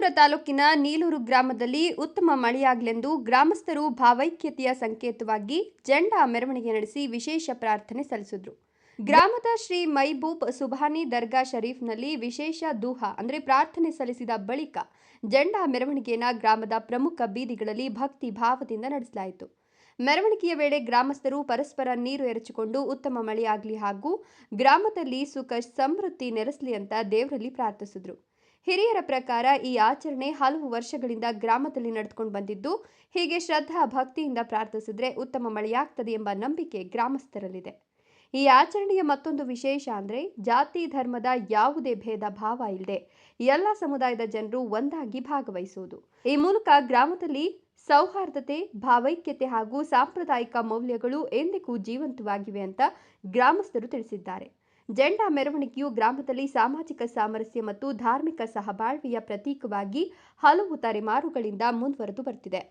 ವಿಜಯಪುರ ತಾಲೂಕಿನ ನೀಲೂರು ಗ್ರಾಮದಲ್ಲಿ ಉತ್ತಮ ಮಳೆಯಾಗಲೆಂದು ಗ್ರಾಮಸ್ಥರು ಭಾವೈಕ್ಯತೆಯ ಸಂಕೇತವಾಗಿ ಜೆಂಡಾ ಮೆರವಣಿಗೆ ನಡೆಸಿ ವಿಶೇಷ ಪ್ರಾರ್ಥನೆ ಸಲ್ಲಿಸಿದರು. ಗ್ರಾಮದ ಶ್ರೀ ಮೈಬೂಬ್ ಸುಭಾನಿ ದರ್ಗಾ ಶರೀಫ್ನಲ್ಲಿ ವಿಶೇಷ ದೂಹಾ ಅಂದರೆ ಪ್ರಾರ್ಥನೆ ಸಲ್ಲಿಸಿದ ಬಳಿಕ ಜೆಂಡಾ ಮೆರವಣಿಗೆಯನ್ನು ಗ್ರಾಮದ ಪ್ರಮುಖ ಬೀದಿಗಳಲ್ಲಿ ಭಕ್ತಿ ಭಾವದಿಂದ ನಡೆಸಲಾಯಿತು. ಮೆರವಣಿಗೆಯ ವೇಳೆ ಗ್ರಾಮಸ್ಥರು ಪರಸ್ಪರ ನೀರು ಎರಚಿಕೊಂಡು ಉತ್ತಮ ಮಳೆಯಾಗಲಿ ಹಾಗೂ ಗ್ರಾಮದಲ್ಲಿ ಸುಖ ಸಮೃದ್ಧಿ ನೆಲೆಸಲಿ ಅಂತ ದೇವರಲ್ಲಿ ಪ್ರಾರ್ಥಿಸಿದರು. ಹಿರಿಯರ ಪ್ರಕಾರ ಈ ಆಚರಣೆ ಹಲವು ವರ್ಷಗಳಿಂದ ಗ್ರಾಮದಲ್ಲಿ ನಡೆದುಕೊಂಡು ಬಂದಿದ್ದು, ಹೀಗೆ ಶ್ರದ್ಧಾ ಭಕ್ತಿಯಿಂದ ಪ್ರಾರ್ಥಿಸಿದ್ರೆ ಉತ್ತಮ ಮಳೆಯಾಗ್ತದೆ ಎಂಬ ನಂಬಿಕೆ ಗ್ರಾಮಸ್ಥರಲ್ಲಿದೆ. ಈ ಆಚರಣೆಯ ಮತ್ತೊಂದು ವಿಶೇಷ ಅಂದರೆ ಜಾತಿ ಧರ್ಮದ ಯಾವುದೇ ಭೇದ ಭಾವ ಇಲ್ಲದೆ ಎಲ್ಲ ಸಮುದಾಯದ ಜನರು ಒಂದಾಗಿ ಭಾಗವಹಿಸುವುದು. ಈ ಮೂಲಕ ಗ್ರಾಮದಲ್ಲಿ ಸೌಹಾರ್ದತೆ, ಭಾವೈಕ್ಯತೆ ಹಾಗೂ ಸಾಂಪ್ರದಾಯಿಕ ಮೌಲ್ಯಗಳು ಎಂದಿಗೂ ಜೀವಂತವಾಗಿವೆ ಅಂತ ಗ್ರಾಮಸ್ಥರು ತಿಳಿಸಿದ್ದಾರೆ. ಜೆಂಡಾ ಮೆರವಣಿಗೆಯು ಗ್ರಾಮದಲ್ಲಿ ಸಾಮಾಜಿಕ ಸಾಮರಸ್ಯ ಮತ್ತು ಧಾರ್ಮಿಕ ಸಹಬಾಳ್ವೆಯ ಪ್ರತೀಕವಾಗಿ ಹಲವು ತಲೆಮಾರುಗಳಿಂದ ಮುಂದುವರೆದು ಬರ್ತಿದೆ.